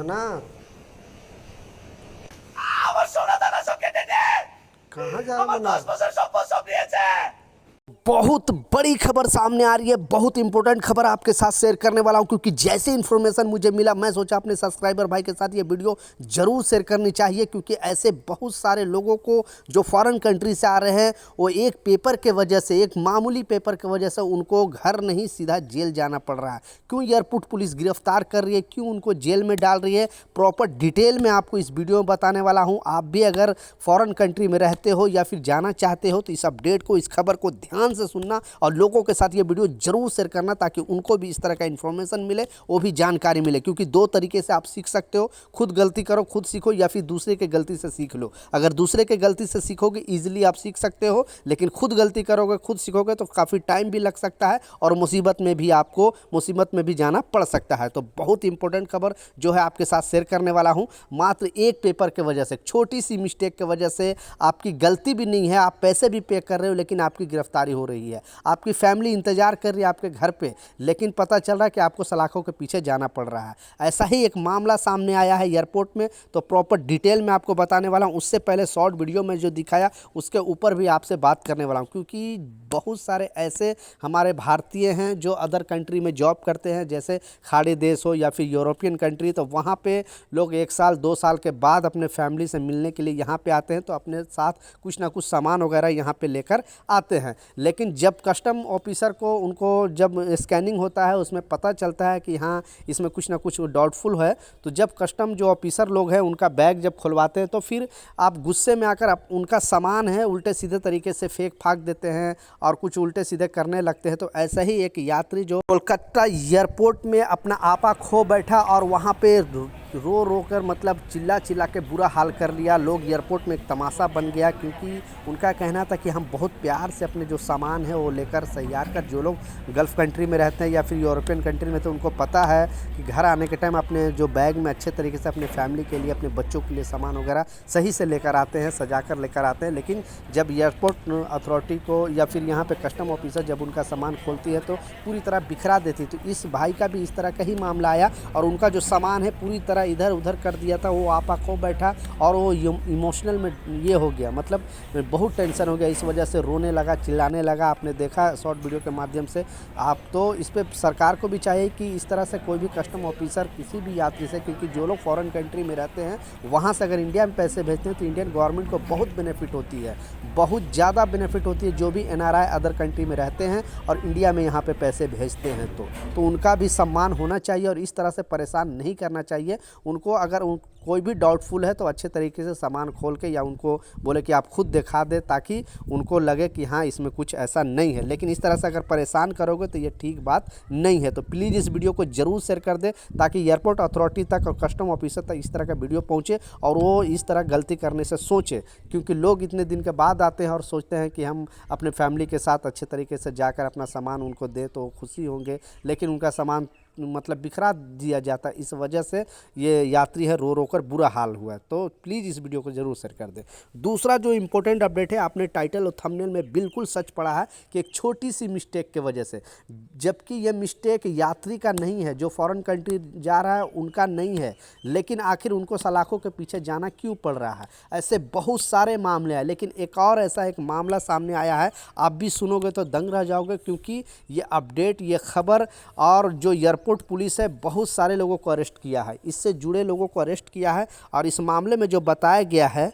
সোমনাথ আমার সোনা দানা সব কেটে নে। कहाँ जा আমার रहे 10 বছর সম্পদ সব নিয়েছে। बहुत बड़ी खबर सामने आ रही है। बहुत इंपॉर्टेंट खबर आपके साथ शेयर करने वाला हूं, क्योंकि जैसे इन्फॉर्मेशन मुझे मिला मैं सोचा अपने सब्सक्राइबर भाई के साथ ये वीडियो जरूर शेयर करनी चाहिए, क्योंकि ऐसे बहुत सारे लोगों को जो फॉरेन कंट्री से आ रहे हैं वो एक पेपर के वजह से, एक मामूली पेपर के वजह से उनको घर नहीं सीधा जेल जाना पड़ रहा है। क्यों एयरपोर्ट पुलिस गिरफ्तार कर रही है, क्यों उनको जेल में डाल रही है, प्रॉपर डिटेल में आपको इस वीडियो में बताने वाला हूँ। आप भी अगर फॉरेन कंट्री में रहते हो या फिर जाना चाहते हो तो इस अपडेट को, इस खबर को ध्यान से सुनना और लोगों के साथ ये वीडियो जरूर शेयर करना, ताकि उनको भी इस तरह का इन्फॉर्मेशन मिले, वो भी जानकारी मिले। क्योंकि दो तरीके से आप सीख सकते हो, खुद गलती करो खुद सीखो, या फिर दूसरे के गलती से सीख लो। अगर दूसरे के गलती से सीखोगे ईजिली आप सीख सकते हो, लेकिन खुद गलती करोगे खुद सीखोगे तो काफ़ी टाइम भी लग सकता है और मुसीबत में भी आपको मुसीबत में भी जाना पड़ सकता है। तो बहुत इंपॉर्टेंट खबर जो है आपके साथ शेयर करने वाला हूँ। मात्र एक पेपर के वजह से, छोटी सी मिस्टेक के वजह से, आपकी गलती भी नहीं है, आप पैसे भी पे कर रहे हो लेकिन आपकी गिरफ्तारी हो रही है। आपकी फैमिली इंतजार कर रही है आपके घर पे, लेकिन पता चल रहा है कि आपको सलाखों के पीछे जाना पड़ रहा है। ऐसा ही एक मामला सामने आया है एयरपोर्ट में, तो प्रॉपर डिटेल में आपको बताने वाला हूँ। उससे पहले शॉर्ट वीडियो में जो दिखाया उसके ऊपर भी आपसे बात करने वाला हूँ, क्योंकि बहुत सारे ऐसे हमारे भारतीय हैं जो अदर कंट्री में जॉब करते हैं, जैसे खाड़ी देश हो या फिर यूरोपियन कंट्री, तो वहाँ पे लोग 1 साल 2 साल के बाद अपने फैमिली से मिलने के लिए यहाँ पे आते हैं, तो अपने साथ कुछ ना कुछ सामान वगैरह यहाँ पे लेकर आते हैं। लेकिन जब कस्टम ऑफिसर को, उनको जब स्कैनिंग होता है उसमें पता चलता है कि हाँ इसमें कुछ ना कुछ डाउटफुल है, तो जब कस्टम जो ऑफिसर लोग हैं उनका बैग जब खुलवाते हैं तो फिर आप गुस्से में आकर उनका सामान है उल्टे सीधे तरीके से फेंक फाक देते हैं और कुछ उल्टे सीधे करने लगते हैं। तो ऐसा ही एक यात्री जो कोलकाता एयरपोर्ट में अपना आपा खो बैठा और वहाँ पे रो रो कर, मतलब चिल्ला चिल्ला के बुरा हाल कर लिया। लोग एयरपोर्ट में एक तमाशा बन गया, क्योंकि उनका कहना था कि हम बहुत प्यार से अपने जो सामान है वो लेकर तैयार कर, जो लोग गल्फ़ कंट्री में रहते हैं या फिर यूरोपियन कंट्री में, तो उनको पता है कि घर आने के टाइम अपने जो बैग में अच्छे तरीके से अपने फैमिली के लिए, अपने बच्चों के लिए सामान वगैरह सही से लेकर आते हैं, सजा कर लेकर आते हैं। लेकिन जब एयरपोर्ट अथॉरिटी को या फिर यहाँ पे कस्टम ऑफिसर जब उनका सामान खोलती है तो पूरी तरह बिखरा देती। तो इस भाई का भी इस तरह का ही मामला आया और उनका जो सामान है पूरी तरह इधर उधर कर दिया था। वो आपा खो बैठा और वो इमोशनल में ये हो गया, मतलब बहुत टेंशन हो गया, इस वजह से रोने लगा, चिल्लाने लगा। आपने देखा शॉर्ट वीडियो के माध्यम से। आप तो इस पे सरकार को भी चाहिए कि इस तरह से कोई भी कस्टम ऑफिसर किसी भी यात्री से, क्योंकि जो लोग फॉरेन कंट्री में रहते हैं वहाँ से अगर इंडिया में पैसे भेजते हैं तो इंडियन गवर्नमेंट को बहुत बेनिफिट होती है, बहुत ज़्यादा बेनिफिट होती है। जो भी NRI अदर कंट्री में रहते हैं और इंडिया में यहाँ पे पैसे भेजते हैं तो उनका भी सम्मान होना चाहिए और इस तरह से परेशान नहीं करना चाहिए उनको। अगर कोई भी डाउटफुल है तो अच्छे तरीके से सामान खोल के या उनको बोले कि आप खुद दिखा दें, ताकि उनको लगे कि हाँ इसमें कुछ ऐसा नहीं है। लेकिन इस तरह से अगर परेशान करोगे तो ये ठीक बात नहीं है। तो प्लीज़ इस वीडियो को ज़रूर शेयर कर दें, ताकि एयरपोर्ट अथॉरिटी तक और कस्टम ऑफिसर तक इस तरह का वीडियो पहुँचे और वो इस तरह गलती करने से सोचे। क्योंकि लोग इतने दिन के बाद आते हैं और सोचते हैं कि हम अपने फैमिली के साथ अच्छे तरीके से जाकर अपना सामान उनको दें तो खुशी होंगे, लेकिन उनका सामान मतलब बिखरा दिया जाता है। इस वजह से ये यात्री है रो रो कर बुरा हाल हुआ है। तो प्लीज़ इस वीडियो को ज़रूर शेयर कर दें। दूसरा जो इम्पोर्टेंट अपडेट है, आपने टाइटल और थंबनेल में बिल्कुल सच पढ़ा है कि एक छोटी सी मिस्टेक के वजह से, जबकि ये मिस्टेक यात्री का नहीं है, जो फॉरेन कंट्री जा रहा है उनका नहीं है, लेकिन आखिर उनको सलाखों के पीछे जाना क्यों पड़ रहा है। ऐसे बहुत सारे मामले हैं, लेकिन एक और ऐसा एक मामला सामने आया है, आप भी सुनोगे तो दंग रह जाओगे। क्योंकि ये अपडेट, ये खबर और जो एयरपोर्ट पुलिस है बहुत सारे लोगों को अरेस्ट किया है, इससे जुड़े लोगों को अरेस्ट किया है। और इस मामले में जो बताया गया है,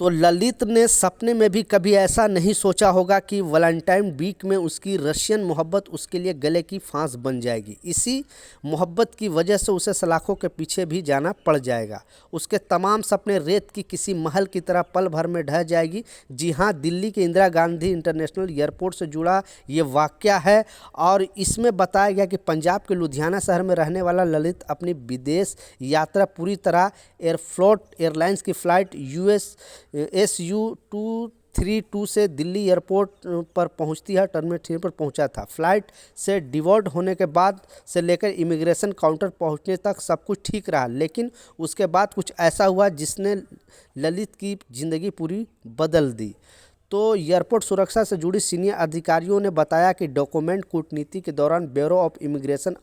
तो ललित ने सपने में भी कभी ऐसा नहीं सोचा होगा कि वैलेंटाइन वीक में उसकी रशियन मोहब्बत उसके लिए गले की फांस बन जाएगी। इसी मोहब्बत की वजह से उसे सलाखों के पीछे भी जाना पड़ जाएगा। उसके तमाम सपने रेत की किसी महल की तरह पल भर में ढह जाएगी। जी हाँ, दिल्ली के इंदिरा गांधी इंटरनेशनल एयरपोर्ट से जुड़ा ये वाक़या है और इसमें बताया गया कि पंजाब के लुधियाना शहर में रहने वाला ललित अपनी विदेश यात्रा पूरी तरह एयरफ्लोट एयरलाइंस की फ़्लाइट SU232 से दिल्ली एयरपोर्ट पर पहुंचती है, टर्मिनल 3 पर पहुंचा था। फ्लाइट से डिवॉर्ड होने के बाद से लेकर इमिग्रेशन काउंटर पहुंचने तक सब कुछ ठीक रहा, लेकिन उसके बाद कुछ ऐसा हुआ जिसने ललित की ज़िंदगी पूरी बदल दी। तो एयरपोर्ट सुरक्षा से जुड़ी सीनियर अधिकारियों ने बताया कि डॉक्यूमेंट कूटनीति के दौरान ब्यूरो ऑफ इमिग्रेशन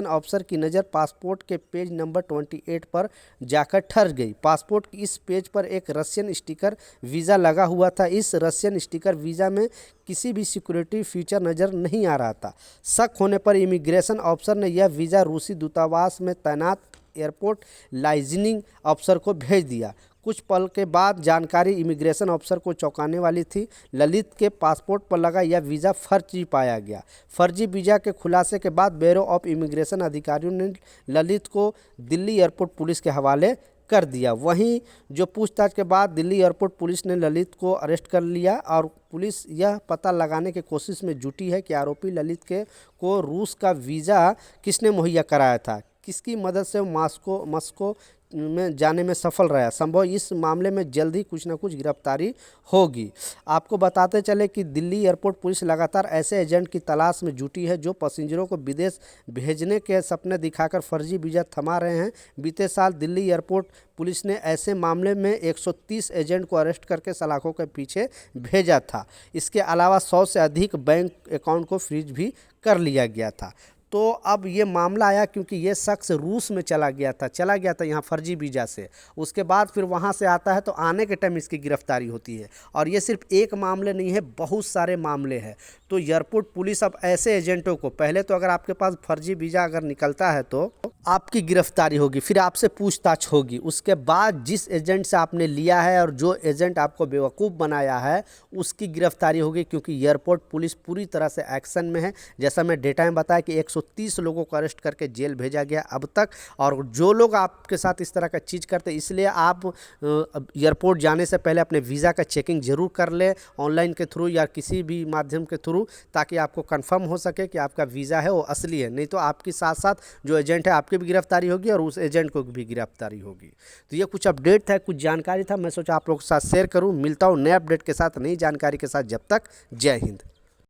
ऑफिसर की नज़र पासपोर्ट के पेज नंबर 28 पर जाकर ठहर गई। पासपोर्ट की इस पेज पर एक रशियन स्टिकर वीज़ा लगा हुआ था। इस रशियन स्टिकर वीज़ा में किसी भी सिक्योरिटी फीचर नज़र नहीं आ रहा था। शक होने पर इमिग्रेशन ऑफिसर ने यह वीज़ा रूसी दूतावास में तैनात एयरपोर्ट लाइजनिंग अफसर को भेज दिया। कुछ पल के बाद जानकारी इमिग्रेशन ऑफिसर को चौंकाने वाली थी। ललित के पासपोर्ट पर लगा यह वीज़ा फर्जी पाया गया। फर्जी वीज़ा के खुलासे के बाद ब्यूरो ऑफ इमिग्रेशन अधिकारियों ने ललित को दिल्ली एयरपोर्ट पुलिस के हवाले कर दिया। वहीं जो पूछताछ के बाद दिल्ली एयरपोर्ट पुलिस ने ललित को अरेस्ट कर लिया और पुलिस यह पता लगाने की कोशिश में जुटी है कि आरोपी ललित को रूस का वीज़ा किसने मुहैया कराया था, किसकी मदद से मॉस्को में जाने में सफल रहा। संभव इस मामले में जल्द ही कुछ ना कुछ गिरफ्तारी होगी। आपको बताते चले कि दिल्ली एयरपोर्ट पुलिस लगातार ऐसे एजेंट की तलाश में जुटी है जो पैसेंजरों को विदेश भेजने के सपने दिखाकर फर्जी वीज़ा थमा रहे हैं। बीते साल दिल्ली एयरपोर्ट पुलिस ने ऐसे मामले में 130 एजेंट को अरेस्ट करके सलाखों के पीछे भेजा था। इसके अलावा 100 से अधिक बैंक अकाउंट को फ्रीज भी कर लिया गया था। तो अब ये मामला आया क्योंकि ये शख्स रूस में चला गया था यहाँ फर्जी वीज़ा से। उसके बाद फिर वहाँ से आता है तो आने के टाइम इसकी गिरफ्तारी होती है। और ये सिर्फ एक मामले नहीं है, बहुत सारे मामले हैं। तो एयरपोर्ट पुलिस अब ऐसे एजेंटों को, पहले तो अगर आपके पास फर्जी वीज़ा अगर निकलता है तो आपकी गिरफ्तारी होगी, फिर आपसे पूछताछ होगी। उसके बाद जिस एजेंट से आपने लिया है और जो एजेंट आपको बेवकूफ़ बनाया है उसकी गिरफ्तारी होगी, क्योंकि एयरपोर्ट पुलिस पूरी तरह से एक्शन में है। जैसा मैं डेटा में बताया कि 130 लोगों को अरेस्ट करके जेल भेजा गया अब तक। और जो लोग आपके साथ इस तरह का चीज़ करते, इसलिए आप एयरपोर्ट जाने से पहले अपने वीज़ा का चेकिंग ज़रूर कर लें, ऑनलाइन के थ्रू या किसी भी माध्यम के थ्रू, ताकि आपको कंफर्म हो सके कि आपका वीज़ा है वो असली है। नहीं तो आपके साथ साथ जो एजेंट है आपकी भी गिरफ्तारी होगी और उस एजेंट को भी गिरफ्तारी होगी। तो ये कुछ अपडेट था, कुछ जानकारी था, मैं सोचा आप लोगों के साथ शेयर करूँ। मिलता हूँ नए अपडेट के साथ, नई जानकारी के साथ। जब तक जय हिंद।